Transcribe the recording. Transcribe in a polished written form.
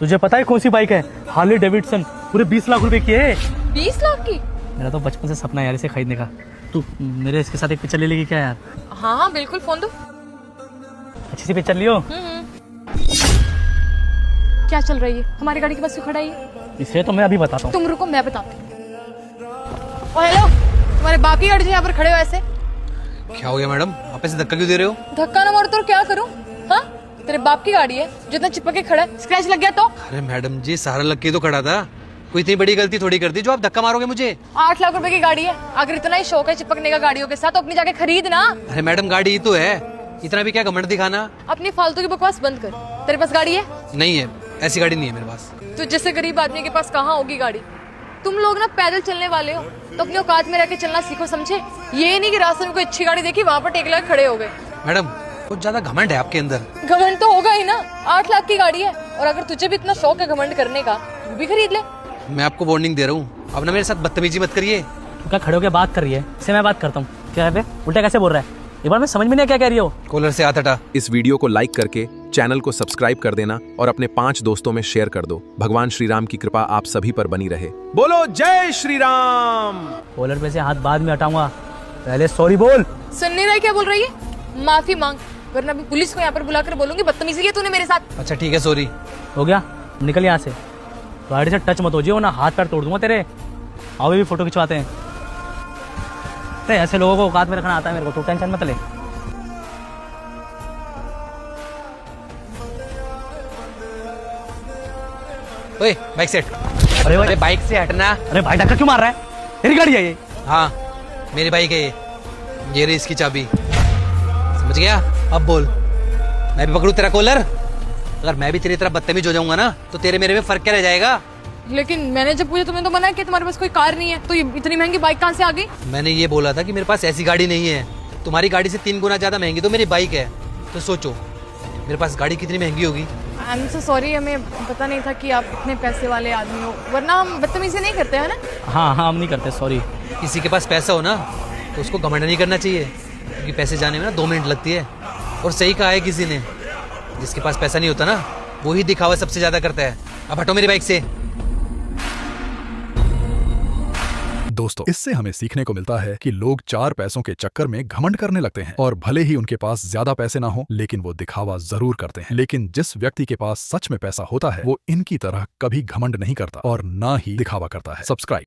तुझे पता है कौन सी बाइक है? हार्ले डेविडसन, पूरे 20 लाख रुपए की है। 20 लाख की? मेरा तो बचपन से सपना है यार इसे खरीदने का। तू मेरे इसके साथ एक पिक्चर ले लेगी क्या यार? हाँ हाँ बिल्कुल, फोन दो। अच्छी सी पिक्चर लियो। क्या चल रही है? हमारी गाड़ी के पास क्यों खड़ा है? इसे तो मैं अभी बताता हूँ। तुम रुको, मैं बताती हूँ। ओ हेलो, तुम्हारे बाप की गाड़ी से यहाँ पर खड़े हो ऐसे? क्या हो गया मैडम, आप ऐसे धक्का क्यों दे रहे हो? धक्का ना मारो तो क्या करूँ? हाँ, तेरे बाप की गाड़ी है जो इतना चिपक के खड़ा है, स्क्रैच लग गया तो? अरे मैडम जी, सहारा लग के तो खड़ा था, कोई इतनी बड़ी गलती थोड़ी कर दी जो आप धक्का मारोगे मुझे। 8 लाख रुपए की गाड़ी है, अगर इतना ही शौक है चिपकने का गाड़ियों के साथ तो अपनी जाके खरीद ना। अरे मैडम, गाड़ी ही तो है, इतना भी क्या घमंड दिखाना। अपनी फालतू की बकवास बंद कर। तेरे पास गाड़ी है? नहीं है, ऐसी गाड़ी नहीं है मेरे पास। तो जैसे गरीब आदमी के पास कहाँ होगी गाड़ी? तुम लोग ना पैदल चलने वाले हो तो अपनी औकात में रह के चलना सीखो, समझे? ये नहीं कि रास्ते में कोई अच्छी गाड़ी देखी वहाँ पर टेक लगा खड़े हो गए। मैडम, कुछ ज्यादा घमंड है आपके अंदर। घमंड तो होगा ही ना, 8 लाख की गाड़ी है, और अगर तुझे भी इतना शौक है घमंड करने का, वो भी खरीद ले। मैं आपको वार्निंग दे रहा हूँ, अब ना मेरे साथ बदतमीजी मत करिए। तू क्या खड़े होकर बात कर रही है? इससे मैं बात करता हूँ। क्या है बे? उल्टा कैसे बोल रहा है? एक बार मैं समझ में नहीं क्या कह रही हो। कॉलर से हाथ हटा। इस वीडियो को लाइक करके चैनल को सब्सक्राइब कर देना और अपने 5 दोस्तों में शेयर कर दो। भगवान श्री राम की कृपा आप सभी पर बनी रहे। बोलो जय श्री राम। कॉलर पे से हाथ बाद में हटाऊंगा, पहले सॉरी बोल। सुन नहीं रहा क्या बोल रही है? माफी मांग, वरना अभी पुलिस को यहाँ पर बुलाकर बोलूंगी बदतमीजी की तूने मेरे साथ। अच्छा ठीक है, सॉरी। हो गया, निकल यहाँ से। गाड़ी से टच मत हो जियो ना, हाथ पैर तोड़ दूंगा तेरे। आओ भी फोटो खिंचवाते हैं। अरे ऐसे लोगों को औकात में रखना आता है मेरे को, तू टेंशन मत ले। ओए बाइक से हट। अरे भाई, अरे बाइक से हटना। अरे भाई धक्का क्यों मार रहा है? तेरी गाड़ी है ये? हाँ, मेरी बाइक है ये रही इसकी चाबी। समझ गया? अब बोल, मैं भी पकड़ू तेरा कॉलर? अगर मैं भी तेरी तरह बदतमीज हो जाऊंगा ना तो तेरे मेरे में फर्क क्या रह जाएगा? लेकिन मैंने जब पूछा तुमने तो मना किया, तुम्हारे पास कोई कार नहीं है, तो ये इतनी महंगी बाइक कहाँ से आ गई? मैंने ये बोला था कि मेरे पास ऐसी गाड़ी नहीं है। तुम्हारी गाड़ी से 3 गुना ज्यादा महंगी तो मेरी बाइक है। तो सोचो मेरे पास गाड़ी कितनी महंगी होगी। आई एम सो सॉरी, हमें पता नहीं था कि आप इतने पैसे वाले आदमी हो, वरना हम बदतमीजी नहीं करते है ना। हाँ हाँ, हम नहीं करते, सॉरी। किसी के पास पैसा हो ना तो उसको घमंड नहीं करना चाहिए, क्योंकि पैसे जाने में ना 2 मिनट लगती है। और सही कहा है किसी ने, जिसके पास पैसा नहीं होता ना वो ही दिखावा सबसे ज्यादा करता है। अब हटो मेरी बाइक से। दोस्तों, इससे हमें सीखने को मिलता है कि लोग 4 पैसों के चक्कर में घमंड करने लगते हैं, और भले ही उनके पास ज्यादा पैसे ना हो लेकिन वो दिखावा जरूर करते हैं। लेकिन जिस व्यक्ति के पास सच में पैसा होता है वो इनकी तरह कभी घमंड नहीं करता और ना ही दिखावा करता है। सब्सक्राइब।